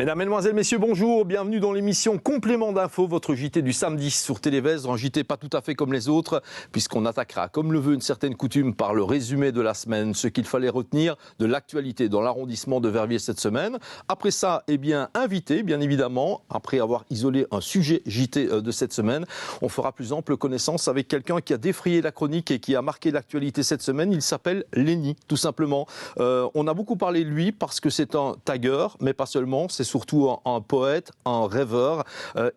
Mesdames, Mesdemoiselles, Messieurs, bonjour. Bienvenue dans l'émission Complément d'info, votre JT du samedi sur Télévez. Un JT pas tout à fait comme les autres, puisqu'on attaquera, comme le veut une certaine coutume, par le résumé de la semaine, ce qu'il fallait retenir de l'actualité dans l'arrondissement de Verviers cette semaine. Après ça, invité, bien évidemment, après avoir isolé un sujet JT de cette semaine, on fera plus ample connaissance avec quelqu'un qui a défrayé la chronique et qui a marqué l'actualité cette semaine. Il s'appelle Lenny, tout simplement. On a beaucoup parlé de lui parce que c'est un tagueur, mais pas seulement. C'est surtout un poète, un rêveur.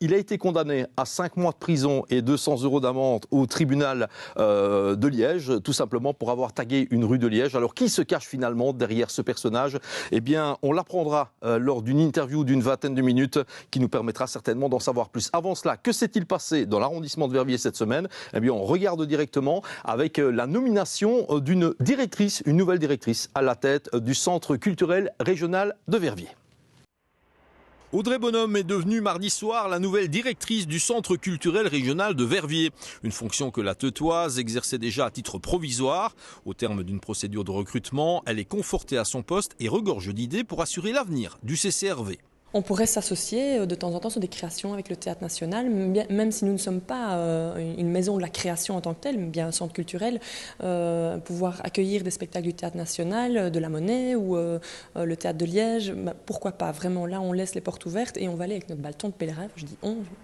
Il a été condamné à 5 mois de prison et 200 € d'amende au tribunal de Liège, tout simplement pour avoir tagué une rue de Liège. Alors, qui se cache finalement derrière ce personnage ? Eh bien, on l'apprendra lors d'une interview d'une vingtaine de minutes qui nous permettra certainement d'en savoir plus. Avant cela, que s'est-il passé dans l'arrondissement de Verviers cette semaine ? Eh bien, on regarde directement avec la nomination d'une directrice, une nouvelle directrice à la tête du Centre culturel régional de Verviers. Audrey Bonhomme est devenue mardi soir la nouvelle directrice du Centre culturel régional de Verviers. Une fonction que la Teutoise exerçait déjà à titre provisoire. Au terme d'une procédure de recrutement, elle est confortée à son poste et regorge d'idées pour assurer l'avenir du CCRV. On pourrait s'associer de temps en temps sur des créations avec le Théâtre National, même si nous ne sommes pas une maison de la création en tant que telle, mais bien un centre culturel, pouvoir accueillir des spectacles du Théâtre National, de la Monnaie ou le Théâtre de Liège, pourquoi pas. Vraiment là, on laisse les portes ouvertes et on va aller avec notre bâton de pèlerin.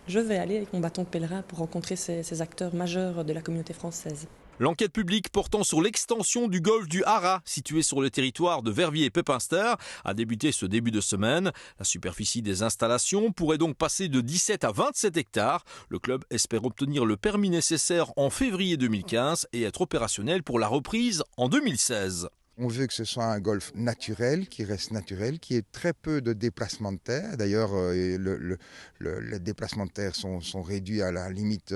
Je vais aller avec mon bâton de pèlerin pour rencontrer ces acteurs majeurs de la communauté française. L'enquête publique portant sur l'extension du golfe du Haras, situé sur le territoire de Verviers et Pepinster, a débuté ce début de semaine. La superficie des installations pourrait donc passer de 17 à 27 hectares. Le club espère obtenir le permis nécessaire en février 2015 et être opérationnel pour la reprise en 2016. On veut que ce soit un golfe naturel, qui reste naturel, qui ait très peu de déplacements de terre. D'ailleurs, les déplacements de terre sont réduits à la limite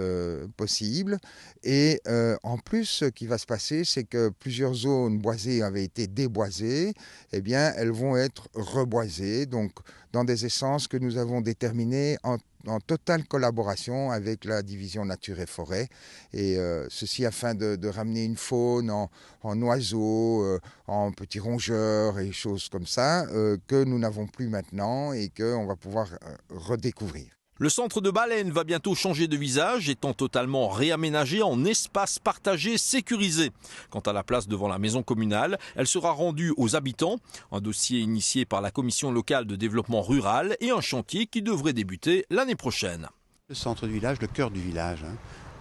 possible. Et en plus, ce qui va se passer, c'est que plusieurs zones boisées avaient été déboisées. Eh bien, elles vont être reboisées, donc dans des essences que nous avons déterminées en totale collaboration avec la division nature et forêt, et ceci afin de ramener une faune en oiseaux, en petits rongeurs et choses comme ça, que nous n'avons plus maintenant et qu'on va pouvoir redécouvrir. Le centre de baleine va bientôt changer de visage, étant totalement réaménagé en espace partagé sécurisé. Quant à la place devant la maison communale, elle sera rendue aux habitants. Un dossier initié par la commission locale de développement rural et un chantier qui devrait débuter l'année prochaine. Le centre du village, le cœur du village.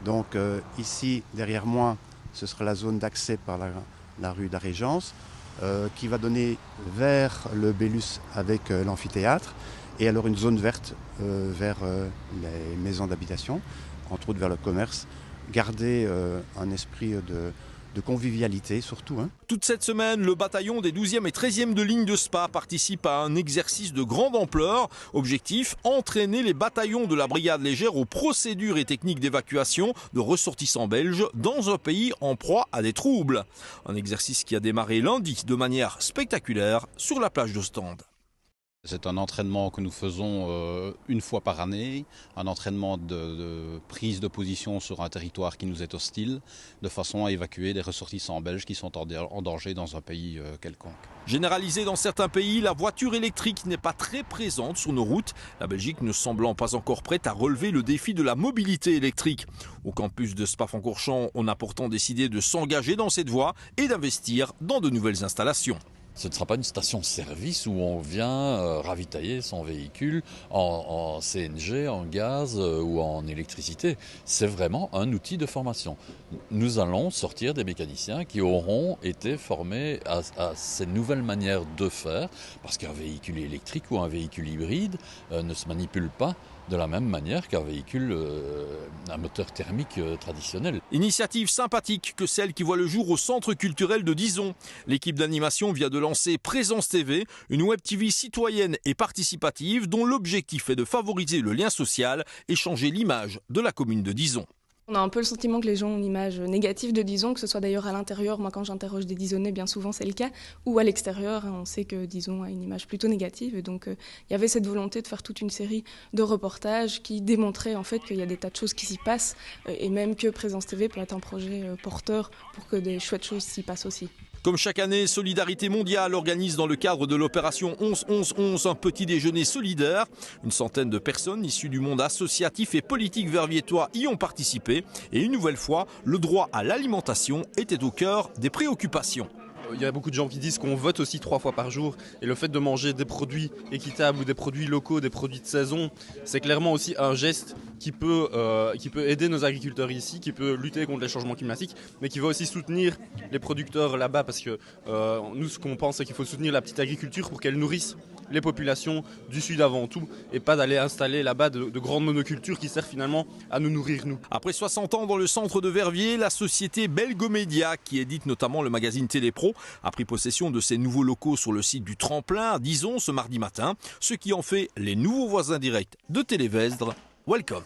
Donc ici, derrière moi, ce sera la zone d'accès par la rue de la Régence, qui va donner vers le Bélus avec l'amphithéâtre. Et alors une zone verte vers les maisons d'habitation, entre autres vers le commerce. Garder un esprit de convivialité surtout. Toute cette semaine, le bataillon des 12e et 13e de ligne de Spa participe à un exercice de grande ampleur. Objectif, entraîner les bataillons de la brigade légère aux procédures et techniques d'évacuation de ressortissants belges dans un pays en proie à des troubles. Un exercice qui a démarré lundi de manière spectaculaire sur la plage d'Ostende. C'est un entraînement que nous faisons une fois par année, un entraînement de prise de position sur un territoire qui nous est hostile, de façon à évacuer des ressortissants belges qui sont en danger dans un pays quelconque. Généralisé dans certains pays, la voiture électrique n'est pas très présente sur nos routes, la Belgique ne semblant pas encore prête à relever le défi de la mobilité électrique. Au campus de Spa-Francorchamps, on a pourtant décidé de s'engager dans cette voie et d'investir dans de nouvelles installations. Ce ne sera pas une station-service où on vient ravitailler son véhicule en CNG, en gaz ou en électricité. C'est vraiment un outil de formation. Nous allons sortir des mécaniciens qui auront été formés à ces nouvelles manières de faire, parce qu'un véhicule électrique ou un véhicule hybride ne se manipule pas de la même manière qu'un véhicule, un moteur thermique traditionnel. Initiative sympathique que celle qui voit le jour au Centre culturel de Dizon. L'équipe d'animation vient de lancer Présence TV, une web TV citoyenne et participative dont l'objectif est de favoriser le lien social et changer l'image de la commune de Dizon. On a un peu le sentiment que les gens ont une image négative de Dizon, que ce soit d'ailleurs à l'intérieur, moi quand j'interroge des Dizonnais, bien souvent c'est le cas, ou à l'extérieur, on sait que Dizon a une image plutôt négative, et donc il y avait cette volonté de faire toute une série de reportages qui démontraient en fait qu'il y a des tas de choses qui s'y passent, et même que Présence TV peut être un projet porteur pour que des chouettes choses s'y passent aussi. Comme chaque année, Solidarité Mondiale organise dans le cadre de l'opération 11-11-11 un petit déjeuner solidaire. Une centaine de personnes issues du monde associatif et politique verviétois y ont participé. Et une nouvelle fois, le droit à l'alimentation était au cœur des préoccupations. Il y a beaucoup de gens qui disent qu'on vote aussi 3 fois par jour et le fait de manger des produits équitables ou des produits locaux, des produits de saison, c'est clairement aussi un geste qui peut aider nos agriculteurs ici, qui peut lutter contre les changements climatiques, mais qui va aussi soutenir les producteurs là-bas parce que nous ce qu'on pense c'est qu'il faut soutenir la petite agriculture pour qu'elle nourrisse les populations du sud avant tout et pas d'aller installer là-bas de grandes monocultures qui servent finalement à nous nourrir nous. Après 60 ans dans le centre de Verviers, la société Belgomédia, qui édite notamment le magazine Télépro, a pris possession de ses nouveaux locaux sur le site du Tremplin à Dizon ce mardi matin, ce qui en fait les nouveaux voisins directs de Télévesdre. Welcome.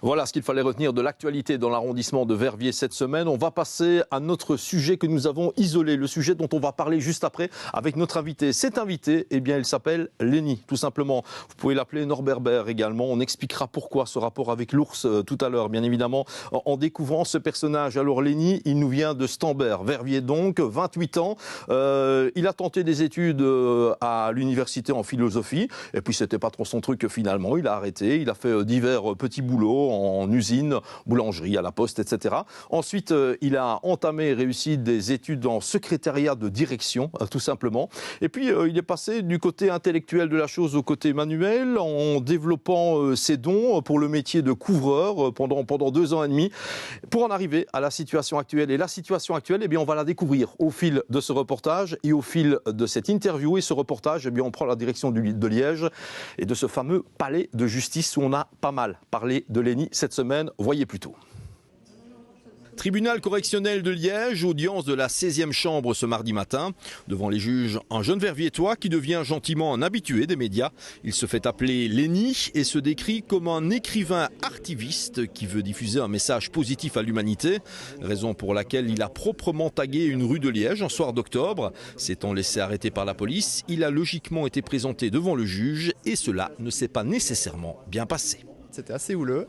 Voilà ce qu'il fallait retenir de l'actualité dans l'arrondissement de Verviers cette semaine. On va passer à notre sujet que nous avons isolé, le sujet dont on va parler juste après avec notre invité. Cet invité, eh bien, il s'appelle Lenny, tout simplement. Vous pouvez l'appeler Norbert Baer également. On expliquera pourquoi ce rapport avec l'ours tout à l'heure, bien évidemment, en découvrant ce personnage. Alors Lenny, il nous vient de Stambert, Verviers donc, 28 ans. Il a tenté des études à l'université en philosophie, et puis c'était pas trop son truc finalement. Il a arrêté, il a fait divers petits boulots en usine, boulangerie, à la poste, etc. Ensuite, il a entamé et réussi des études en secrétariat de direction, tout simplement. Et puis, il est passé du côté intellectuel de la chose au côté manuel, en développant ses dons pour le métier de couvreur pendant 2 ans et demi, pour en arriver à la situation actuelle. Et la situation actuelle, eh bien, on va la découvrir au fil de ce reportage et au fil de cette interview. Et ce reportage, eh bien, on prend la direction de Liège et de ce fameux palais de justice où on a pas mal parlé de Lenny cette semaine, voyez plutôt. Tribunal correctionnel de Liège, audience de la 16e chambre ce mardi matin. Devant les juges, un jeune verviétois qui devient gentiment un habitué des médias. Il se fait appeler Lenny et se décrit comme un écrivain artiviste qui veut diffuser un message positif à l'humanité. Raison pour laquelle il a proprement tagué une rue de Liège un soir d'octobre. S'étant laissé arrêter par la police, il a logiquement été présenté devant le juge et cela ne s'est pas nécessairement bien passé. C'était assez houleux,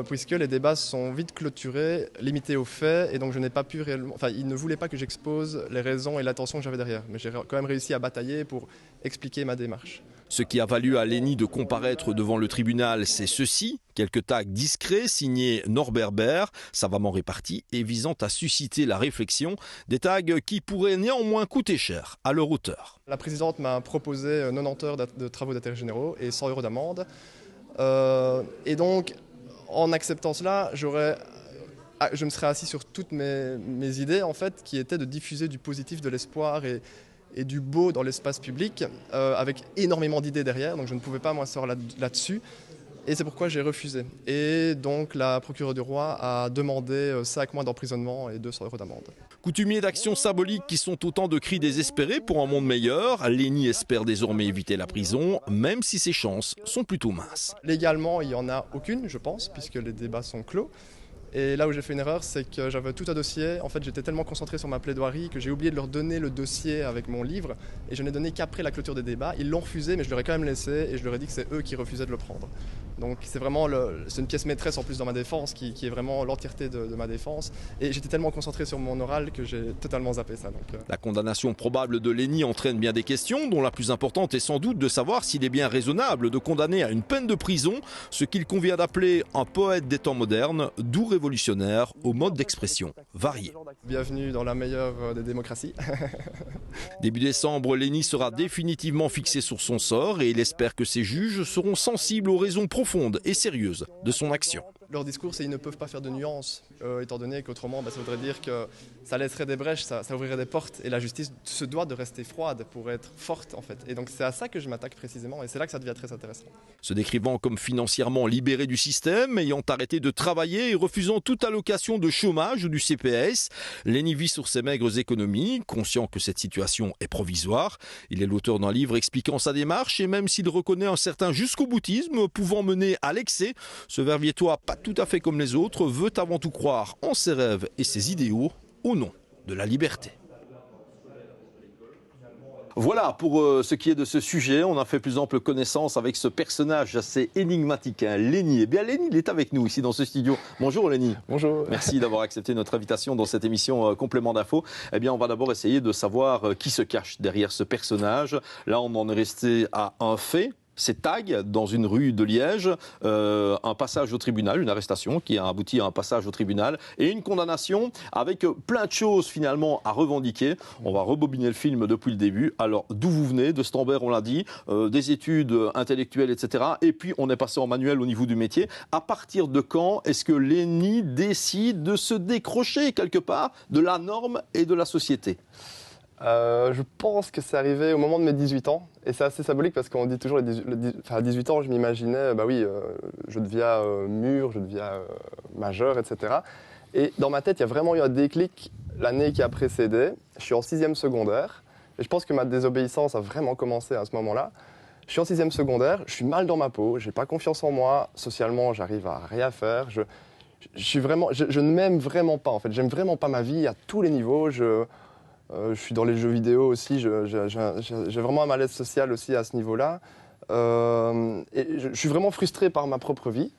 puisque les débats sont vite clôturés, limités aux faits, et donc je n'ai pas pu réellement... Enfin, il ne voulait pas que j'expose les raisons et l'intention que j'avais derrière, mais j'ai quand même réussi à batailler pour expliquer ma démarche. Ce qui a valu à Lenny de comparaître devant le tribunal, c'est ceci, quelques tags discrets signés Norbert Baer, savamment répartis et visant à susciter la réflexion, des tags qui pourraient néanmoins coûter cher à leur auteur. La présidente m'a proposé 90 heures de travaux d'intérêt généraux et 100 € d'amende. Et donc, en acceptant cela, je me serais assis sur toutes mes idées, en fait, qui étaient de diffuser du positif, de l'espoir et du beau dans l'espace public, avec énormément d'idées derrière, donc je ne pouvais pas m'asseoir là-dessus. Et c'est pourquoi j'ai refusé. Et donc la procureure du roi a demandé 5 mois d'emprisonnement et 200 € d'amende. Coutumier d'actions symboliques qui sont autant de cris désespérés pour un monde meilleur, Lenny espère désormais éviter la prison, même si ses chances sont plutôt minces. Légalement, il n'y en a aucune, je pense, puisque les débats sont clos. Et là où j'ai fait une erreur, c'est que j'avais tout un dossier. En fait, j'étais tellement concentré sur ma plaidoirie que j'ai oublié de leur donner le dossier avec mon livre. Et je n'ai donné qu'après la clôture des débats. Ils l'ont refusé, mais je leur ai quand même laissé et je leur ai dit que c'est eux qui refusaient de le prendre. Donc c'est vraiment c'est une pièce maîtresse en plus dans ma défense, qui est vraiment l'entièreté de ma défense. Et j'étais tellement concentré sur mon oral que j'ai totalement zappé ça. La condamnation probable de Lenny entraîne bien des questions, dont la plus importante est sans doute de savoir s'il est bien raisonnable de condamner à une peine de prison ce qu'il convient d'appeler un poète des temps modernes, doux révolutionnaire au mode d'expression varié. Bienvenue dans la meilleure des démocraties. Début décembre, Lenny sera définitivement fixé sur son sort et il espère que ses juges seront sensibles aux raisons profondes et sérieuses de son action. Leur discours, c'est qu'ils ne peuvent pas faire de nuances, étant donné qu'autrement, ça voudrait dire que ça laisserait des brèches, ça ouvrirait des portes, et la justice se doit de rester froide pour être forte, en fait. Et donc c'est à ça que je m'attaque précisément, et c'est là que ça devient très intéressant. Se décrivant comme financièrement libéré du système, ayant arrêté de travailler et refusant toute allocation de chômage ou du CPS, Lenny vit sur ses maigres économies, conscient que cette situation est provisoire. Il est l'auteur d'un livre expliquant sa démarche, et même s'il reconnaît un certain jusqu'au-boutisme pouvant mener à l'excès, ce verviétois pas tout à fait comme les autres veut avant tout croire en ses rêves et ses idéaux au nom de la liberté. Voilà pour ce qui est de ce sujet. On a fait plus ample connaissance avec ce personnage assez énigmatique, hein, Lenny. Eh bien, Lenny, il est avec nous ici dans ce studio. Bonjour Lenny. Bonjour. Merci d'avoir accepté notre invitation dans cette émission Complément d'info. Eh bien, on va d'abord essayer de savoir qui se cache derrière ce personnage. Là, on en est resté à un fait. C'est Tag dans une rue de Liège, un passage au tribunal, une arrestation qui a abouti à un passage au tribunal et une condamnation avec plein de choses finalement à revendiquer. On va rebobiner le film depuis le début. Alors d'où vous venez? De Stambert, on l'a dit, des études intellectuelles, etc. Et puis on est passé en manuel au niveau du métier. À partir de quand est-ce que Lenny décide de se décrocher quelque part de la norme et de la société? Je pense que c'est arrivé au moment de mes 18 ans. Et c'est assez symbolique parce qu'on dit toujours, à 18 ans, je m'imaginais, je deviens mûr, je deviens majeur, etc. Et dans ma tête, il y a vraiment eu un déclic l'année qui a précédé. Je suis en 6e secondaire. Et je pense que ma désobéissance a vraiment commencé à ce moment-là. Je suis en 6e secondaire, je suis mal dans ma peau, j'ai pas confiance en moi. Socialement, j'arrive à rien faire. Je ne m'aime vraiment pas, en fait. J'aime vraiment pas ma vie à tous les niveaux. Je suis dans les jeux vidéo aussi, j'ai vraiment un malaise social aussi à ce niveau-là. Et je suis vraiment frustré par ma propre vie.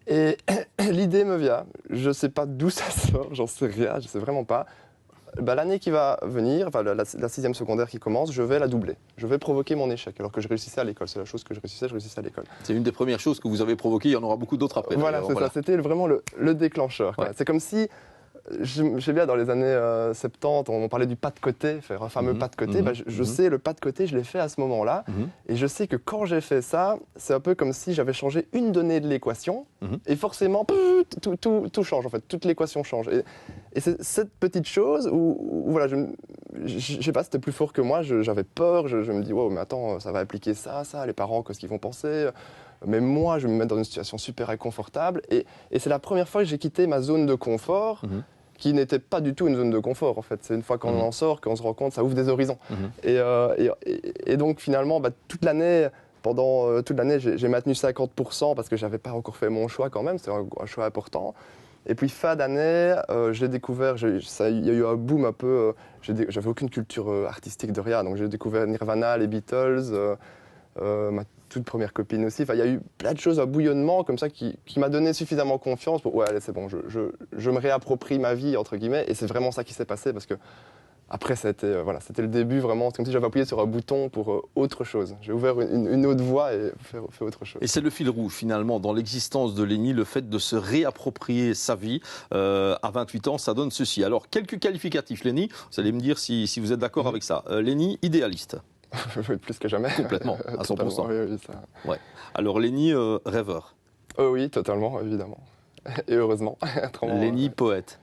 Et l'idée me vient, je ne sais pas d'où ça sort, j'en sais rien, je ne sais vraiment pas. L'année qui va venir, la 6e secondaire qui commence, je vais la doubler. Je vais provoquer mon échec, alors que je réussissais à l'école. C'est la chose que je réussissais à l'école. C'est une des premières choses que vous avez provoquées, il y en aura beaucoup d'autres après. Voilà, c'est ça, c'était vraiment le déclencheur. Ouais. C'est comme si... Je sais bien, dans les années 70, on parlait du pas de côté, faire un fameux pas de côté. Je sais, le pas de côté, je l'ai fait à ce moment-là. Et je sais que quand j'ai fait ça, c'est un peu comme si j'avais changé une donnée de l'équation. Et forcément, tout change, en fait. Toute l'équation change. Et c'est cette petite chose où voilà, je sais pas, c'était plus fort que moi. J'avais peur. Je me dis, wow, mais attends, ça va appliquer ça, les parents, qu'est-ce qu'ils vont penser? Mais moi, je vais me mettre dans une situation super inconfortable. Et c'est la première fois que j'ai quitté ma zone de confort, qui n'était pas du tout une zone de confort, en fait. C'est une fois qu'on en sort, qu'on se rend compte, ça ouvre des horizons. Et donc, finalement, toute l'année, pendant toute l'année, j'ai maintenu 50% parce que je n'avais pas encore fait mon choix quand même. C'est un choix important. Et puis, fin d'année, j'ai découvert, il y a eu un boom un peu. J'avais aucune culture artistique de rien. Donc, j'ai découvert Nirvana, les Beatles, ma toute première copine aussi. Enfin, il y a eu plein de choses, un bouillonnement comme ça qui m'a donné suffisamment confiance pour ouais, allez, c'est bon, je me réapproprie ma vie, entre guillemets. Et c'est vraiment ça qui s'est passé parce que après, c'était le début vraiment. C'est comme si j'avais appuyé sur un bouton pour autre chose. J'ai ouvert une autre voie et fait autre chose. Et c'est le fil rouge finalement dans l'existence de Lenny, le fait de se réapproprier sa vie. À 28 ans, ça donne ceci. Alors, quelques qualificatifs, Lenny. Vous allez me dire si vous êtes d'accord avec ça. Lenny, idéaliste. Plus que jamais. Complètement, à 100%. Oui, ça... Ouais. Alors, Lenny, rêveur. Oui, totalement, évidemment. Et heureusement. Lenny, poète.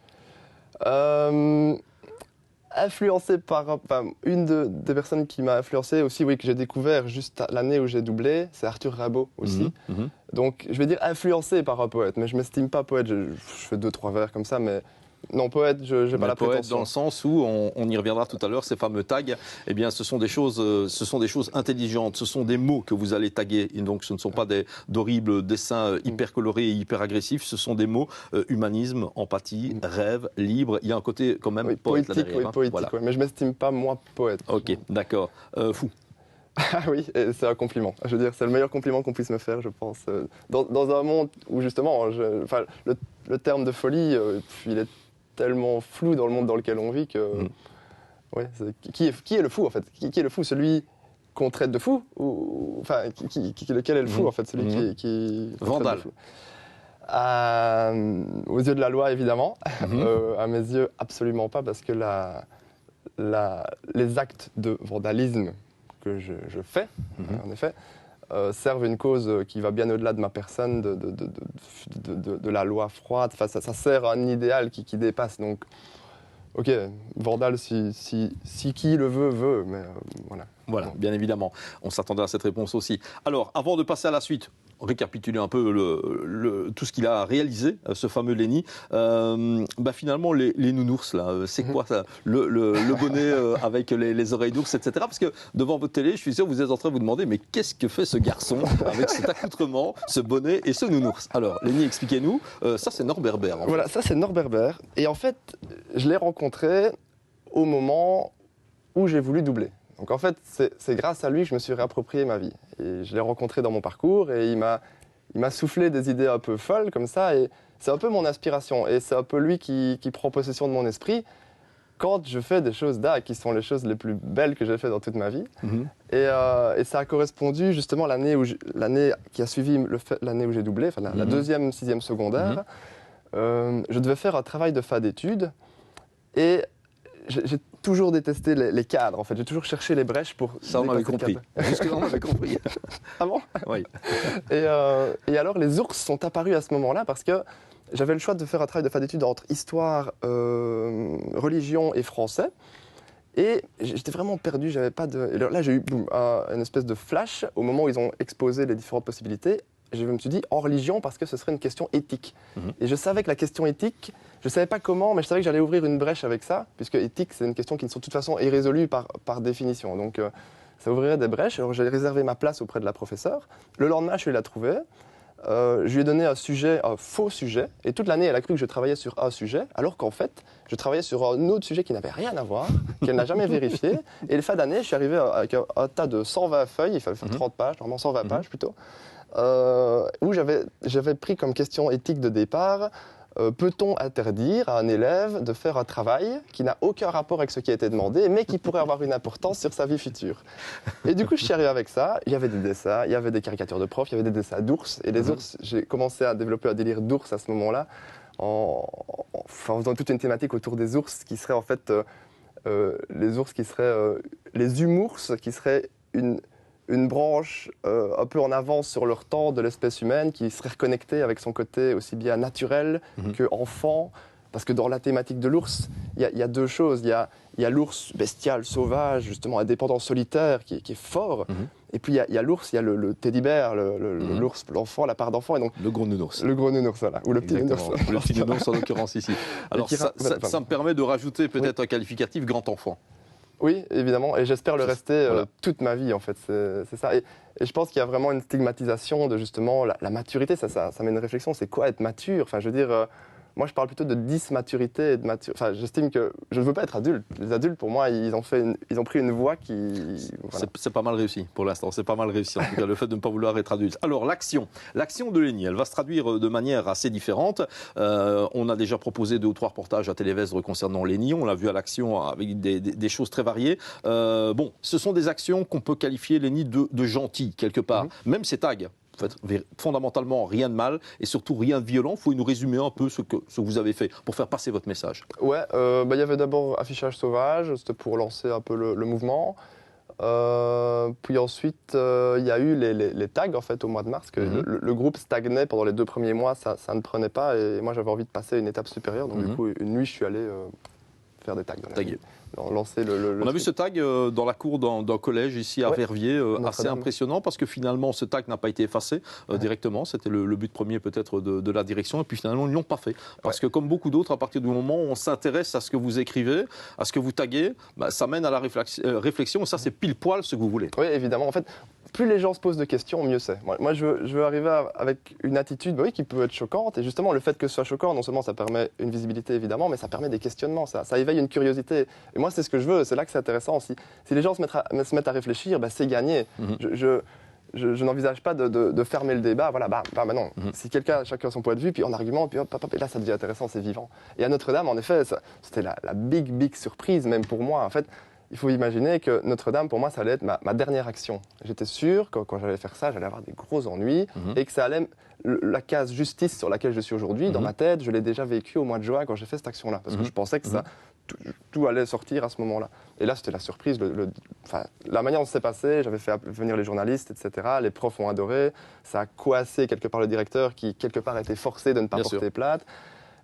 Influencé par une des personnes qui m'a influencé aussi, oui, que j'ai découvert juste l'année où j'ai doublé, c'est Arthur Rimbaud aussi. Donc, je vais dire influencé par un poète, mais je ne m'estime pas poète. Je fais 2-3 vers comme ça, mais... Non, poète, je n'ai pas la prétention. Poète dans le sens où, on y reviendra tout à l'heure, ces fameux tags, eh bien, ce sont des choses intelligentes, ce sont des mots que vous allez taguer. Et donc, ce ne sont pas d'horribles dessins hyper colorés et hyper agressifs, ce sont des mots humanisme, empathie, rêve, libre. Il y a un côté quand même poète poétique, là derrière. Oui, poétique, voilà. Mais je ne m'estime pas, moi, poète. Ok, d'accord. Fou. Ah oui, c'est un compliment. Je veux dire, c'est le meilleur compliment qu'on puisse me faire, je pense. Dans un monde où, justement, le terme de folie, il est tellement flou dans le monde dans lequel on vit que... Ouais, qui est le fou, en fait? Qui est le fou? Celui qu'on traite de fou? Enfin, lequel est le fou, en fait? Celui qui Vandale. Aux yeux de la loi, évidemment. À mes yeux, absolument pas, parce que les actes de vandalisme que je fais, en effet, servent une cause qui va bien au-delà de ma personne, de la loi froide. Enfin, ça sert à un idéal qui dépasse. Donc, ok, Vandal, si qui le veut, mais voilà. Voilà, bien évidemment. On s'attendait à cette réponse aussi. Alors, avant de passer à la suite, récapituler un peu tout ce qu'il a réalisé, ce fameux Lenny. Finalement, les nounours, là, c'est quoi ça? Le bonnet avec les oreilles d'ours, etc. Parce que devant votre télé, je suis sûr que vous êtes en train de vous demander, mais qu'est-ce que fait ce garçon avec cet accoutrement, ce bonnet et ce nounours? Alors, Lenny, expliquez-nous. Ça, c'est Norbert Baer. Voilà, ça, c'est Norbert Baer. Et en fait, je l'ai rencontré au moment où j'ai voulu doubler. Donc en fait, c'est grâce à lui que je me suis réapproprié ma vie. Et je l'ai rencontré dans mon parcours et il m'a soufflé des idées un peu folles comme ça. Et c'est un peu mon inspiration. Et c'est un peu lui qui prend possession de mon esprit quand je fais des choses d'art qui sont les choses les plus belles que j'ai fait dans toute ma vie. Et ça a correspondu justement l'année qui a suivi l'année où j'ai doublé, enfin la deuxième, sixième secondaire. Je devais faire un travail de fin d'études et j'ai toujours détesté les cadres, en fait. J'ai toujours cherché les brèches pour... Ça, on avait compris. Jusque-là, on avait compris. Ah bon? Oui. Et alors, les ours sont apparus à ce moment-là parce que j'avais le choix de faire un travail de fin d'études entre histoire, religion et français. Et j'étais vraiment perdu, j'avais pas de... Et là, j'ai eu une espèce de flash au moment où ils ont exposé les différentes possibilités. Je me suis dit en religion parce que ce serait une question éthique. Et je savais que la question éthique, je ne savais pas comment, mais je savais que j'allais ouvrir une brèche avec ça, puisque éthique, c'est une question qui ne sont de toute façon irrésolues par définition. Donc ça ouvrirait des brèches. Alors j'ai réservé ma place auprès de la professeure. Le lendemain, je l'ai trouvée. Je lui ai donné un faux sujet, et toute l'année, elle a cru que je travaillais sur un sujet, alors qu'en fait, je travaillais sur un autre sujet qui n'avait rien à voir, qu'elle n'a jamais vérifié. Et le fin d'année, je suis arrivé avec un tas de 120 feuilles, il fallait faire 30 pages, normalement 120 pages plutôt, où j'avais pris comme question éthique de départ, peut-on interdire à un élève de faire un travail qui n'a aucun rapport avec ce qui a été demandé, mais qui pourrait avoir une importance sur sa vie future? Et du coup, je suis arrivé avec ça. Il y avait des dessins, il y avait des caricatures de profs, il y avait des dessins d'ours. Et les ours, j'ai commencé à développer un délire d'ours à ce moment-là, en faisant toute une thématique autour des ours, qui seraient en fait les ours qui seraient les humours, qui seraient une branche un peu en avance sur leur temps de l'espèce humaine, qui serait reconnectée avec son côté aussi bien naturel que enfant. Parce que dans la thématique de l'ours, il y a deux choses. Il y a l'ours bestial, sauvage, justement indépendant, solitaire, qui est fort. Et puis il y a l'ours, il y a le teddy bear, l'ours, l'enfant, la part d'enfant. Et donc, le gros nounours. Le gros nounours, voilà. Ou le petit nounours. Le petit nounours en l'occurrence ici. Alors ça me permet de rajouter peut-être un qualificatif grand enfant. Oui, évidemment, et j'espère le rester toute ma vie, en fait, c'est ça. Et je pense qu'il y a vraiment une stigmatisation de justement la maturité, ça met une réflexion, c'est quoi être mature? Enfin, je veux dire, moi je parle plutôt de dismaturité et de maturité. Enfin, j'estime que je ne veux pas être adulte. Les adultes, pour moi, ils ont pris une voie qui... Voilà. C'est pas mal réussi, pour l'instant, c'est pas mal réussi, en tout cas, le fait de ne pas vouloir être adulte. Alors, l'action de Lénie, elle va se traduire de manière assez différente. On a déjà proposé 2 ou 3 reportages à Télévestre concernant Lénie, on l'a vu à l'action avec des choses très variées. Ce sont des actions qu'on peut qualifier, Lénie, de gentilles, quelque part. Même ces tags. Fondamentalement rien de mal et surtout rien de violent. Il faut nous résumer un peu ce que vous avez fait pour faire passer votre message. Ouais, y avait d'abord affichage sauvage, c'était pour lancer un peu le mouvement. Puis ensuite, il y a eu les tags en fait au mois de mars, que le groupe stagnait pendant les 2 premiers mois, ça ne prenait pas et moi j'avais envie de passer à une étape supérieure. Donc du coup, une nuit, je suis allé faire des tags. Lancer on a vu ce tag dans la cour d'un collège ici à Verviers, assez impressionnant parce que finalement ce tag n'a pas été effacé directement, c'était le but premier peut-être de la direction et puis finalement ils ne l'ont pas fait parce que comme beaucoup d'autres, à partir du moment où on s'intéresse à ce que vous écrivez, à ce que vous taguez, ça mène à la réflexion et ça c'est pile poil ce que vous voulez. Oui, évidemment, en fait plus les gens se posent de questions, mieux c'est. Moi je veux arriver avec une attitude qui peut être choquante et justement le fait que ce soit choquant, non seulement ça permet une visibilité évidemment, mais ça permet des questionnements, ça éveille une curiosité. Et moi c'est ce que je veux, c'est là que c'est intéressant. Si les gens se mettent à réfléchir, c'est gagné. Je n'envisage pas de fermer le débat, non. Si chacun a son point de vue, puis en argument, puis hop, et là ça devient intéressant, c'est vivant. Et à Notre-Dame, en effet, c'était la big surprise, même pour moi. En fait, il faut imaginer que Notre-Dame, pour moi, ça allait être ma dernière action. J'étais sûr que quand j'allais faire ça, j'allais avoir des gros ennuis et que ça allait... La case justice sur laquelle je suis aujourd'hui, dans ma tête, je l'ai déjà vécu au mois de juin quand j'ai fait cette action-là. Parce que je pensais que tout allait sortir à ce moment-là. Et là, c'était la surprise. La manière dont ça s'est passé, j'avais fait venir les journalistes, etc. Les profs ont adoré. Ça a coincé quelque part le directeur qui, quelque part, a été forcé de ne pas porter plainte.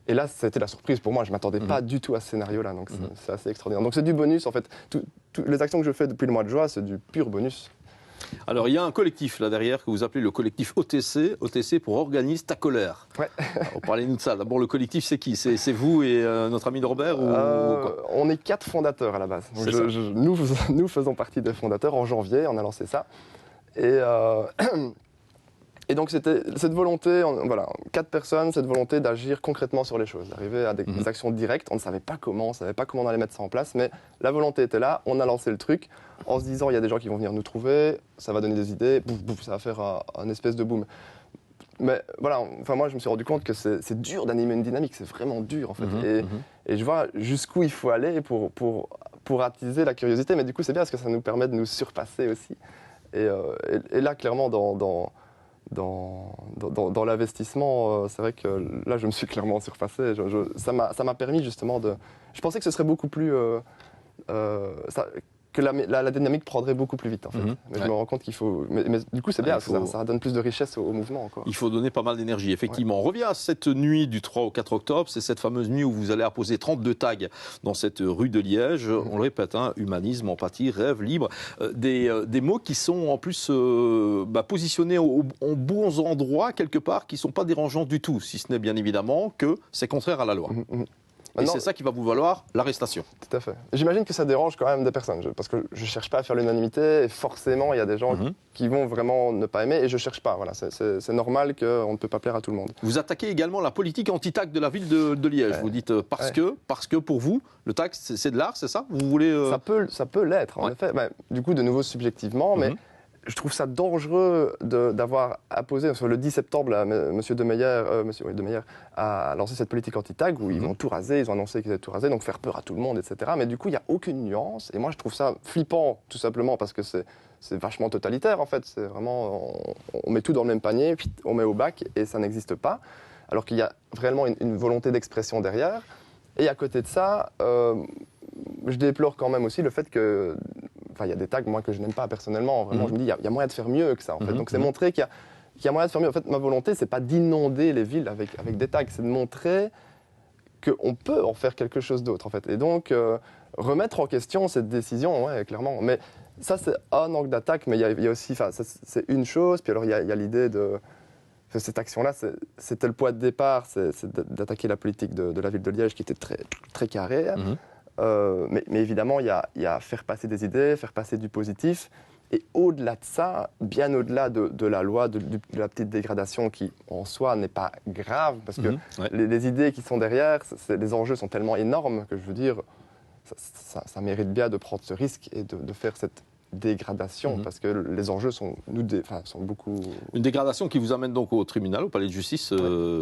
Et là, c'était la surprise pour moi. Je ne m'attendais pas du tout à ce scénario-là. Donc, c'est assez extraordinaire. Donc, c'est du bonus. En fait, les actions que je fais depuis le mois de juin, c'est du pur bonus. Alors, il y a un collectif là derrière que vous appelez le collectif OTC pour Organise ta colère. Ouais. Alors, parlez-nous de ça. D'abord, le collectif, c'est qui? C'est vous et notre ami Norbert On est 4 fondateurs à la base. Donc, nous faisons partie des fondateurs. En janvier, on a lancé ça. Et Et donc c'était cette volonté, voilà, 4 personnes, cette volonté d'agir concrètement sur les choses, d'arriver à des actions directes. On ne savait pas comment, on allait mettre ça en place, mais la volonté était là, on a lancé le truc en se disant il y a des gens qui vont venir nous trouver, ça va donner des idées, bouf, bouf, ça va faire un espèce de boom. Mais voilà, enfin moi je me suis rendu compte que c'est dur d'animer une dynamique, c'est vraiment dur en fait. Et je vois jusqu'où il faut aller pour attiser la curiosité, mais du coup c'est bien parce que ça nous permet de nous surpasser aussi. Et là clairement dans l'investissement, c'est vrai que là je me suis clairement surpassé. Ça m'a permis justement de... Je pensais que ce serait beaucoup plus... que la dynamique prendrait beaucoup plus vite en fait. Mais je me rends compte qu'il faut... Mais du coup c'est bien, parce que ça donne plus de richesse au mouvement. Quoi. Il faut donner pas mal d'énergie, effectivement. On revient à cette nuit du 3 au 4 octobre, c'est cette fameuse nuit où vous allez apposer 32 tags dans cette rue de Liège. On le répète, humanisme, empathie, rêve, libre. Des mots qui sont en plus positionnés en bons endroits, quelque part, qui ne sont pas dérangeants du tout, si ce n'est bien évidemment que c'est contraire à la loi. Et c'est ça qui va vous valoir l'arrestation. Tout à fait. J'imagine que ça dérange quand même des personnes, parce que je ne cherche pas à faire l'unanimité, et forcément il y a des gens qui vont vraiment ne pas aimer, et je ne cherche pas. Voilà, c'est normal qu'on ne peut pas plaire à tout le monde. Vous attaquez également la politique anti-tag de la ville de Liège. Vous dites parce que pour vous, le tag c'est de l'art, c'est ça vous voulez, Ça peut l'être, en effet. Du coup, de nouveau subjectivement, mais... Je trouve ça dangereux d'avoir apposé, le 10 septembre, là, M. De Meyer a lancé cette politique anti-tag où ils vont tout raser, ils ont annoncé qu'ils allaient tout raser, donc faire peur à tout le monde, etc. Mais du coup, il n'y a aucune nuance. Et moi, je trouve ça flippant, tout simplement, parce que c'est vachement totalitaire, en fait. C'est vraiment, on met tout dans le même panier, puis on met au bac, et ça n'existe pas. Alors qu'il y a réellement une volonté d'expression derrière. Et à côté de ça, je déplore quand même aussi le fait que... Enfin, il y a des tags, moi, que je n'aime pas personnellement. Vraiment, je me dis, il y a moyen de faire mieux que ça, en fait. Donc, c'est montrer qu'il y a moyen de faire mieux. En fait, ma volonté, c'est pas d'inonder les villes avec des tags. C'est de montrer qu'on peut en faire quelque chose d'autre, en fait. Et donc, remettre en question cette décision, ouais, clairement. Mais ça, c'est un angle d'attaque. Mais il y a aussi... Enfin, c'est une chose. Puis alors, il y a l'idée de... Cette action-là, c'était le point de départ. C'est d'attaquer la politique de la ville de Liège, qui était très, très carrée. Mais évidemment, il y a faire passer des idées, faire passer du positif. Et au-delà de ça, bien au-delà de la loi, de la petite dégradation qui, en soi, n'est pas grave, parce que les idées qui sont derrière, les enjeux sont tellement énormes que, je veux dire, ça mérite bien de prendre ce risque et de faire cette dégradation, parce que les enjeux sont beaucoup... Une dégradation qui vous amène donc au tribunal, au palais de justice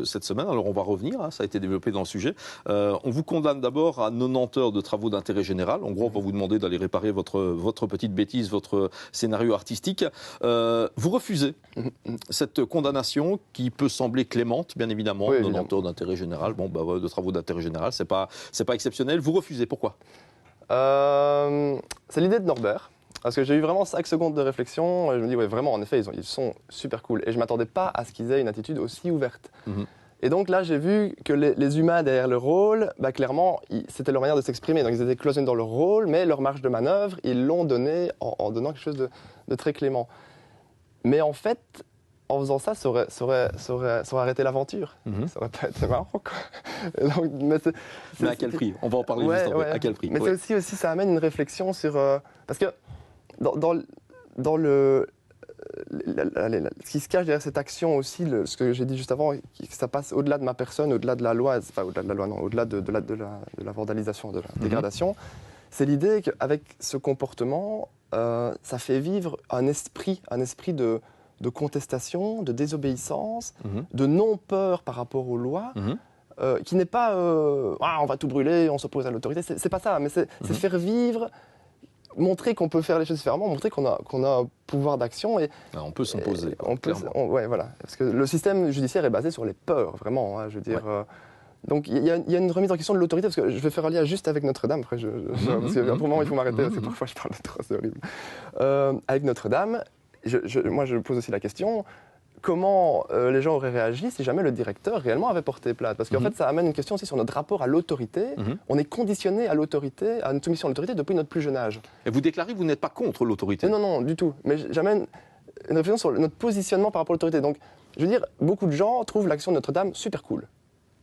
cette semaine. Alors on va revenir, ça a été développé dans le sujet. On vous condamne d'abord à 90 heures de travaux d'intérêt général. En gros, on va vous demander d'aller réparer votre petite bêtise, votre scénario artistique. Vous refusez cette condamnation qui peut sembler clémente, bien évidemment. 90 heures d'intérêt général, de travaux d'intérêt général, c'est pas exceptionnel. Vous refusez, pourquoi ? C'est l'idée de Norbert. Parce que j'ai eu vraiment 5 secondes de réflexion, et je me dis, ouais, vraiment, en effet, ils sont super cool. Et je ne m'attendais pas à ce qu'ils aient une attitude aussi ouverte. Et donc là, j'ai vu que les humains derrière le rôle, clairement, c'était leur manière de s'exprimer. Donc ils étaient cloisonnés dans leur rôle, mais leur marge de manœuvre, ils l'ont donné en donnant quelque chose de très clément. Mais en fait, en faisant ça, ça aurait arrêté l'aventure. Ça aurait pas été marrant, quoi. Donc, mais à quel prix ? On va en parler juste après. À quel prix ? Mais c'est aussi, ça amène une réflexion sur... parce que dans le... ce qui se cache derrière cette action aussi, ce que j'ai dit juste avant, que ça passe au-delà de ma personne, au-delà de la loi, enfin au-delà de la loi, non, au-delà de la vandalisation, de la dégradation, c'est l'idée qu'avec ce comportement, ça fait vivre un esprit de contestation, de désobéissance, de non-peur par rapport aux lois, qui n'est pas on va tout brûler, on s'oppose à l'autorité, c'est pas ça, mais c'est faire vivre, montrer qu'on peut faire les choses différemment, montrer qu'on a un pouvoir d'action. On peut s'imposer. Voilà. Parce que le système judiciaire est basé sur les peurs, vraiment, je veux dire... Donc il y a une remise en question de l'autorité, parce que je vais faire un lien juste avec Notre-Dame, après, parce que pour le moment il faut m'arrêter, parce que parfois je parle de trop, c'est horrible. Avec Notre-Dame, moi je pose aussi la question, comment les gens auraient réagi si jamais le directeur réellement avait porté plainte ? Parce qu'en fait ça amène une question aussi sur notre rapport à l'autorité. On est conditionné à l'autorité, à une soumission à l'autorité depuis notre plus jeune âge. Et vous déclarez que vous n'êtes pas contre l'autorité ? Non, du tout. Mais j'amène une réflexion sur notre positionnement par rapport à l'autorité. Donc je veux dire, beaucoup de gens trouvent l'action de Notre-Dame super cool.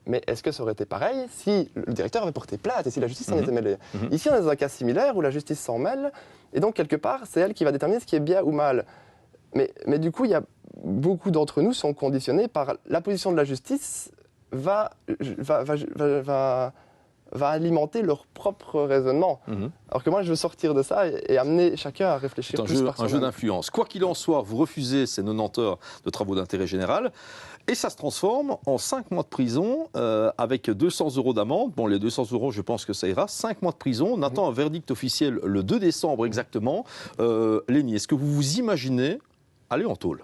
Mais est-ce que ça aurait été pareil si le directeur avait porté plainte et si la justice s'en était mêlée ? Ici, on est dans un cas similaire où la justice s'en mêle, et donc quelque part, c'est elle qui va déterminer ce qui est bien ou mal. Mais du coup, il y a beaucoup d'entre nous sont conditionnés par la position de la justice va alimenter leur propre raisonnement. Alors que moi, je veux sortir de ça et amener chacun à réfléchir plus par un jeu d'influence. Quoi qu'il en soit, vous refusez ces 90 heures de travaux d'intérêt général et ça se transforme en 5 mois de prison avec 200 € d'amende. Bon, les 200 €, je pense que ça ira. 5 mois de prison. On attend un verdict officiel le 2 décembre exactement. Lénie, est-ce que vous vous imaginez aller en tôle?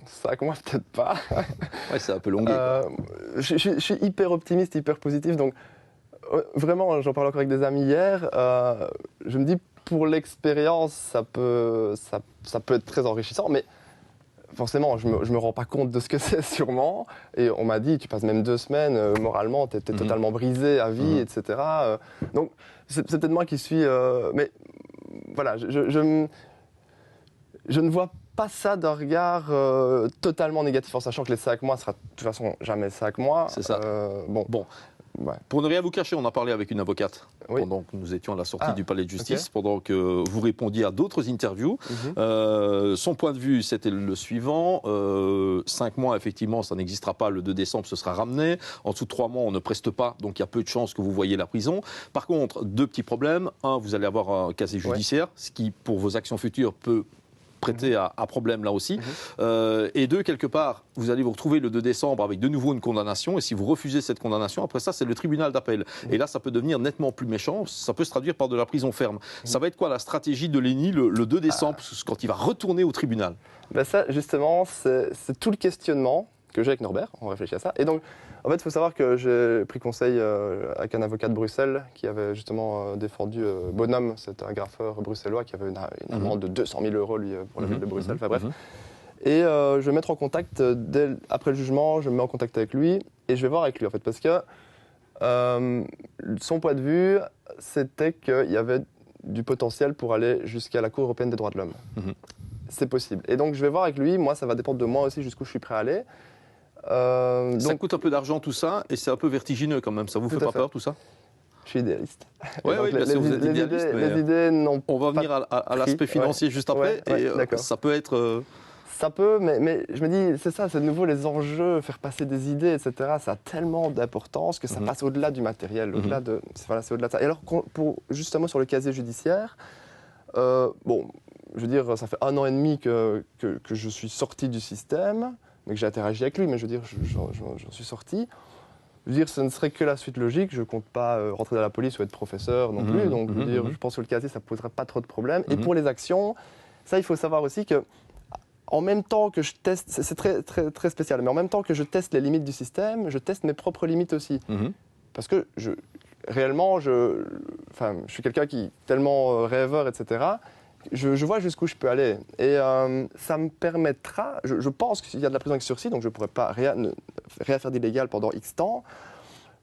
5 mois, peut-être pas. Ouais, c'est un peu longué. Je suis hyper optimiste, hyper positif. Donc, vraiment, j'en parlais encore avec des amis hier. Je me dis, pour l'expérience, ça peut être très enrichissant. Mais forcément, je me rends pas compte de ce que c'est sûrement. Et on m'a dit, tu passes même 2 semaines, moralement, tu es totalement brisé à vie, etc. Donc, c'est peut-être moi qui suis... mais voilà, je ne vois pas ça d'un regard totalement négatif, en sachant que les 5 mois sera de toute façon jamais 5 mois. C'est ça. Bon. Ouais. Pour ne rien vous cacher, on a parlé avec une avocate pendant que nous étions à la sortie du palais de justice, pendant que vous répondiez à d'autres interviews. Son point de vue, c'était le suivant. 5 mois, effectivement, ça n'existera pas. Le 2 décembre, ce sera ramené. En dessous de 3 mois, on ne preste pas. Donc, il y a peu de chances que vous voyiez la prison. Par contre, 2 petits problèmes. Un, vous allez avoir un casier judiciaire, ce qui, pour vos actions futures, peut prêter à problème là aussi. Et 2, quelque part, vous allez vous retrouver le 2 décembre avec de nouveau une condamnation. Et si vous refusez cette condamnation, après ça, c'est le tribunal d'appel. Et là, ça peut devenir nettement plus méchant. Ça peut se traduire par de la prison ferme. Ça va être quoi la stratégie de Lénie le 2 décembre, quand il va retourner au tribunal? Ben ça, justement, c'est tout le questionnement que j'ai avec Norbert. On réfléchit à ça. Et donc, en fait, il faut savoir que j'ai pris conseil avec un avocat de Bruxelles qui avait justement défendu Bonhomme, c'est un graffeur bruxellois qui avait une amende de 200 000 €, lui, pour la ville de Bruxelles. Enfin bref. Et je vais mettre en contact, après le jugement, je me mets en contact avec lui et je vais voir avec lui, en fait, parce que son point de vue, c'était qu'il y avait du potentiel pour aller jusqu'à la Cour européenne des droits de l'homme. C'est possible. Et donc, je vais voir avec lui. Moi, ça va dépendre de moi aussi jusqu'où je suis prêt à aller. Ça coûte un peu d'argent tout ça, et c'est un peu vertigineux quand même. Ça vous fait pas peur tout ça? Je suis idéaliste. Oui, bien sûr, vous êtes idéaliste. Les idées n'ont on va venir à l'aspect financier juste après, et ça peut être... Ça peut, mais je me dis, c'est ça, c'est de nouveau les enjeux, faire passer des idées, etc. Ça a tellement d'importance que ça passe au-delà du matériel, au-delà de, voilà, c'est au-delà de ça. Et alors, justement, sur le casier judiciaire, bon, je veux dire, ça fait 1 an et demi que je suis sorti du système, mais que j'ai interagi avec lui, mais je veux dire, j'en suis sorti. Je veux dire, ce ne serait que la suite logique. Je ne compte pas rentrer dans la police ou être professeur non plus. Donc, je veux dire, je pense que le casier, ça ne poserait pas trop de problèmes. Et pour les actions, ça, il faut savoir aussi que, en même temps que je teste, c'est très, très, très spécial, mais en même temps que je teste les limites du système, je teste mes propres limites aussi. Parce que réellement, je suis quelqu'un qui est tellement rêveur, etc. Je vois jusqu'où je peux aller. Et ça me permettra, je pense qu'il y a de la prison avec sursis, donc je ne pourrais pas rien faire d'illégal pendant X temps.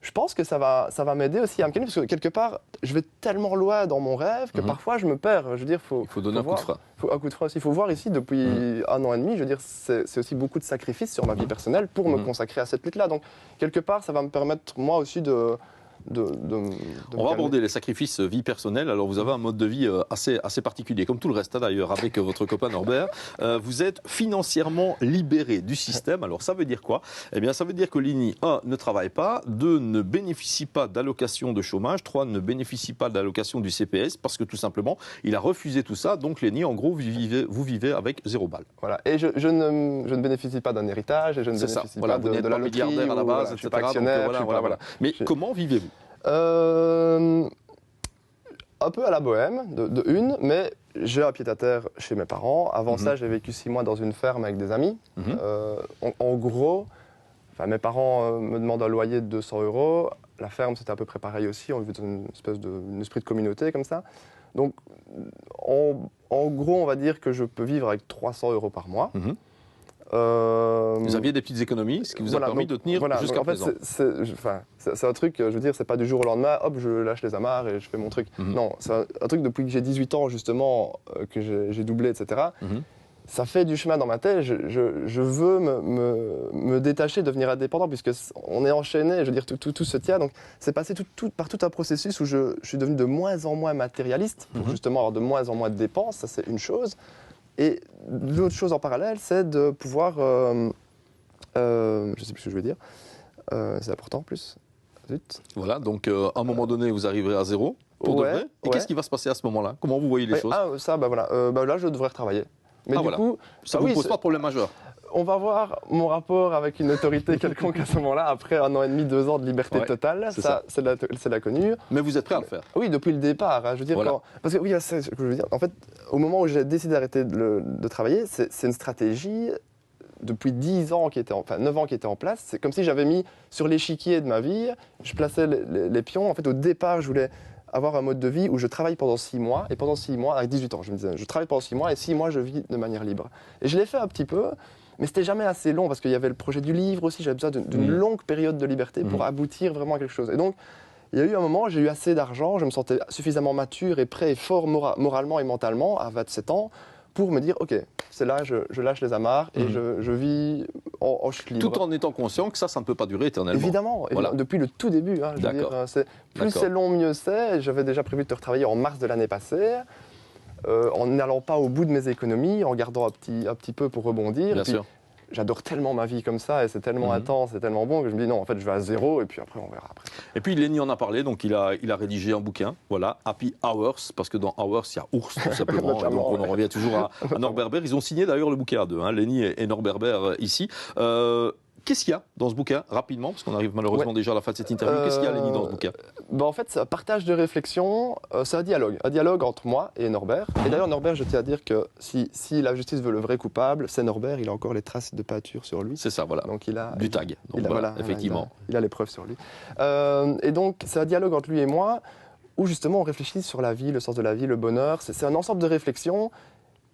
Je pense que ça va m'aider aussi à me calmer, parce que quelque part, je vais tellement loin dans mon rêve que parfois je me perds. Je veux dire, il faut donner un coup de frein. Un coup de frein aussi. Il faut voir ici, depuis 1 an et demi, je veux dire, c'est aussi beaucoup de sacrifices sur ma vie personnelle pour me consacrer à cette lutte-là. Donc, quelque part, ça va me permettre, moi aussi, on va aborder les sacrifices vie personnelle. Alors vous avez un mode de vie assez particulier, comme tout le reste d'ailleurs, avec votre copain Norbert. Vous êtes financièrement libéré du système. Alors ça veut dire quoi? Eh bien ça veut dire que Lénie, 1, ne travaille pas, 2, ne bénéficie pas d'allocation de chômage, 3, ne bénéficie pas d'allocation du CPS, parce que tout simplement, il a refusé tout ça. Donc Lénie, en gros, vous vivez avec 0 balles. Voilà. Et je ne bénéficie pas d'un héritage, et je ne bénéficie pas de la loterie, milliardaire à la base, etc. Je suis pas actionnaire, voilà. Mais comment vivez-vous? Un peu à la bohème, de une, mais j'ai un pied-à-terre chez mes parents. Avant ça, j'ai vécu 6 mois dans une ferme avec des amis. En gros, mes parents me demandent un loyer de 200 €. La ferme, c'était à peu près pareil aussi. On vivait dans une espèce esprit de communauté comme ça. Donc, en gros, on va dire que je peux vivre avec 300 € par mois. Vous aviez des petites économies, ce qui vous a permis de tenir jusqu'à présent. C'est un truc, je veux dire, c'est pas du jour au lendemain, hop, je lâche les amarres et je fais mon truc. Non, c'est un truc depuis que j'ai 18 ans, justement, que j'ai doublé, etc. Ça fait du chemin dans ma tête. Je veux me détacher, devenir indépendant, puisqu'on est enchaîné, je veux dire, tout se tient. Donc, c'est passé par tout un processus où je suis devenu de moins en moins matérialiste, pour justement avoir de moins en moins de dépenses, ça c'est une chose. Et l'autre chose en parallèle, c'est de pouvoir... je ne sais plus ce que je veux dire. C'est important en plus. Zut. Voilà, donc à un moment donné, vous arriverez à zéro, pour de vrai. Et qu'est-ce qui va se passer à ce moment-là? Comment vous voyez les choses? Ça, voilà. Là, je devrais retravailler. Mais du coup, ça ne vous pose pas de problème majeur? On va voir mon rapport avec une autorité quelconque à ce moment-là, après 1 an et demi, 2 ans de liberté totale. C'est la connue. Mais vous êtes prêt à le faire? Oui, depuis le départ. Je veux dire, parce que oui, c'est ce que je veux dire. En fait, au moment où j'ai décidé d'arrêter de travailler, c'est une stratégie depuis 9 ans qui était en place. C'est comme si j'avais mis sur l'échiquier de ma vie, je plaçais les pions. En fait, au départ, je voulais avoir un mode de vie où je travaille pendant 6 mois, et pendant 6 mois, avec 18 ans, je me disais, je travaille pendant 6 mois, et 6 mois, je vis de manière libre. Et je l'ai fait un petit peu, mais c'était jamais assez long, parce qu'il y avait le projet du livre aussi, j'avais besoin d'une longue période de liberté pour aboutir vraiment à quelque chose. Et donc, il y a eu un moment, j'ai eu assez d'argent, je me sentais suffisamment mature et prêt et fort moralement et mentalement, à 27 ans, pour me dire, ok, c'est là, je lâche les amarres et je vis en chute libre. Tout en étant conscient que ça ne peut pas durer éternellement. Évidemment, depuis le tout début. Je veux dire, plus c'est long, mieux c'est. J'avais déjà prévu de te retravailler en mars de l'année passée, en n'allant pas au bout de mes économies, en gardant un petit peu pour rebondir. Bien sûr. J'adore tellement ma vie comme ça et c'est tellement intense, c'est tellement bon que je me dis non, en fait, je vais à zéro et puis après, on verra après. Et puis, Lenny en a parlé, donc il a rédigé un bouquin, voilà, Happy Hours, parce que dans Hours, il y a ours, tout simplement. Donc, on en revient toujours à Norbert Baer. Ils ont signé d'ailleurs le bouquin à deux, Lenny et Norbert Baer ici. Qu'est-ce qu'il y a dans ce bouquin, rapidement, parce qu'on arrive malheureusement déjà à la fin de cette interview. Qu'est-ce qu'il y a, Lenny, dans ce bouquin? En fait, c'est un partage de réflexion, c'est un dialogue entre moi et Norbert. Et d'ailleurs, Norbert, je tiens à dire que si la justice veut le vrai coupable, c'est Norbert, il a encore les traces de peinture sur lui. C'est ça, voilà. Donc, il a du tag. Donc, voilà, effectivement. Il a les preuves sur lui. Et donc, c'est un dialogue entre lui et moi, où justement, on réfléchit sur la vie, le sens de la vie, le bonheur. C'est un ensemble de réflexions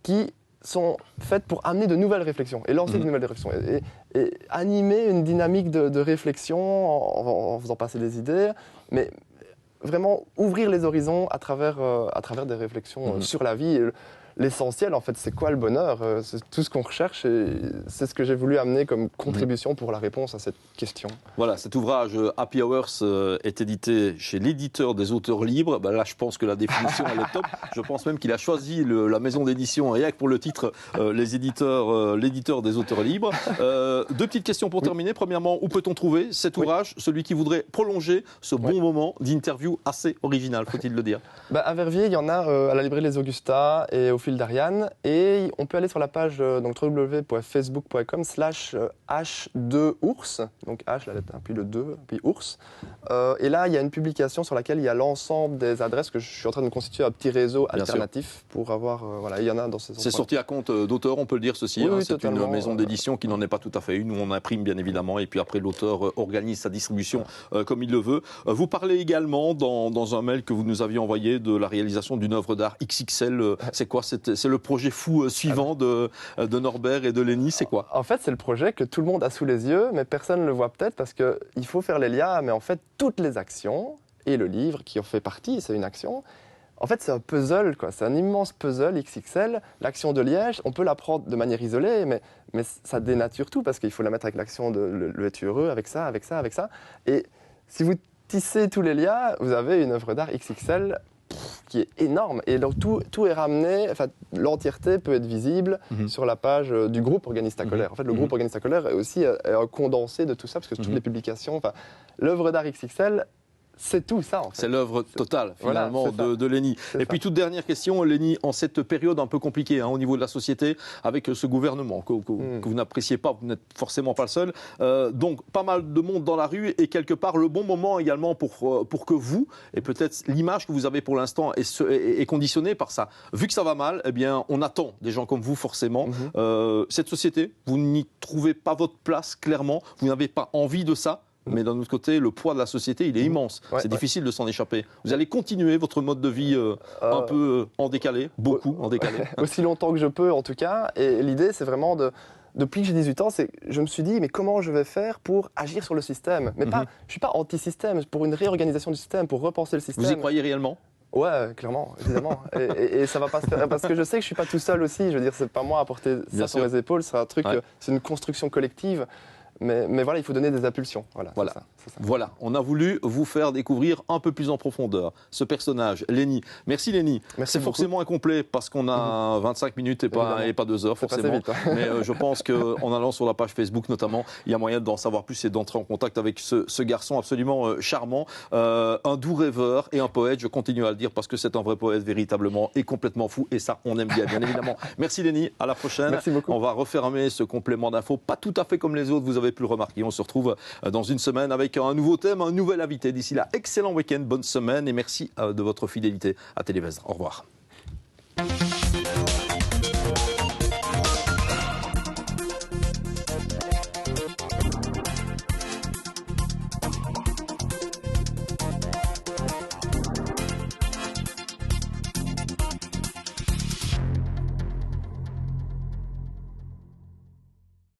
qui sont faites pour amener de nouvelles réflexions et lancer de nouvelles réflexions et animer une dynamique de réflexion en faisant passer des idées, mais vraiment ouvrir les horizons à travers des réflexions sur la vie. L'essentiel, en fait, c'est quoi le bonheur? C'est tout ce qu'on recherche et c'est ce que j'ai voulu amener comme contribution pour la réponse à cette question. Voilà, cet ouvrage Happy Hours est édité chez l'éditeur des auteurs libres. Ben là, je pense que la définition, elle est top. Je pense même qu'il a choisi la maison d'édition rien que pour le titre, l'éditeur des auteurs libres. 2 petites questions pour terminer. Premièrement, où peut-on trouver cet ouvrage, celui qui voudrait prolonger ce bon moment d'interview assez original, faut-il le dire? À Verviers, il y en a à la librairie Les Augustas et au fil d'Ariane, et on peut aller sur la page www.facebook.com/h2ours, donc H, la lettre 1, puis le 2, puis ours. Et là, il y a une publication sur laquelle il y a l'ensemble des adresses que je suis en train de constituer un petit réseau alternatif pour avoir. Voilà, il y en a dans ces. C'est sorti à compte d'auteur, on peut le dire ceci. Oui, c'est une maison d'édition qui n'en est pas tout à fait une, où on imprime bien évidemment, et puis après l'auteur organise sa distribution comme il le veut. Vous parlez également dans un mail que vous nous aviez envoyé de la réalisation d'une œuvre d'art XXL. C'est quoi? C'est le projet fou suivant de Norbert et de Lenny, c'est quoi? En fait, c'est le projet que tout le monde a sous les yeux, mais personne ne le voit peut-être parce qu'il faut faire les liens, mais en fait, toutes les actions et le livre qui en fait partie, c'est une action. En fait, c'est un puzzle, quoi. C'est un immense puzzle XXL. L'action de Liège, on peut la prendre de manière isolée, mais ça dénature tout parce qu'il faut la mettre avec l'action de le être heureux, avec ça, avec ça, avec ça. Et si vous tissez tous les liens, vous avez une œuvre d'art XXL qui est énorme. Et donc tout est ramené, enfin, l'entièreté peut être visible sur la page du groupe Organista Colère. En fait, le groupe Organista Colère est aussi un condensé de tout ça, parce que toutes les publications, enfin, l'œuvre d'art XXL, c'est tout ça, en fait. C'est l'œuvre totale, finalement, voilà, de Lenny. Et puis, toute dernière question, Lenny, en cette période un peu compliquée au niveau de la société, avec ce gouvernement que vous n'appréciez pas, vous n'êtes forcément pas le seul. Donc, pas mal de monde dans la rue et quelque part le bon moment également pour que vous, et peut-être l'image que vous avez pour l'instant est conditionnée par ça. Vu que ça va mal, eh bien, on attend des gens comme vous, forcément. Cette société, vous n'y trouvez pas votre place, clairement. Vous n'avez pas envie de ça. Mais d'un autre côté, le poids de la société, il est immense. C'est difficile de s'en échapper. Vous allez continuer votre mode de vie un peu en décalé, beaucoup en décalé. Aussi longtemps que je peux, en tout cas. Et l'idée, c'est vraiment depuis que j'ai 18 ans, je me suis dit, mais comment je vais faire pour agir sur le système? Mais pas, je ne suis pas anti-système, pour une réorganisation du système, pour repenser le système. Vous y croyez réellement? Ouais, clairement, évidemment. et ça va pas se faire, parce que je sais que je suis pas tout seul aussi. Je veux dire, c'est pas moi à porter ça sur mes épaules. C'est un truc, c'est une construction collective. Mais voilà, il faut donner des impulsions. Voilà. C'est ça. Voilà, on a voulu vous faire découvrir un peu plus en profondeur ce personnage, Lenny. Merci Lenny. Merci C'est beaucoup. forcément incomplet parce qu'on a 25 minutes et pas 2 heures C'est passé forcément. vite, hein. Mais je pense qu'en allant sur la page Facebook notamment, il y a moyen d'en savoir plus et d'entrer en contact avec ce garçon absolument charmant, un doux rêveur et un poète. Je continue à le dire parce que c'est un vrai poète véritablement et complètement fou. Et ça, on aime bien évidemment. Merci Lenny, à la prochaine. Merci beaucoup. On va refermer ce complément d'infos, pas tout à fait comme les autres, vous avez pu le remarquer. On se retrouve dans une semaine avec un nouveau thème, un nouvel invité. D'ici là, excellent week-end, bonne semaine et merci de votre fidélité à Télévez. Au revoir.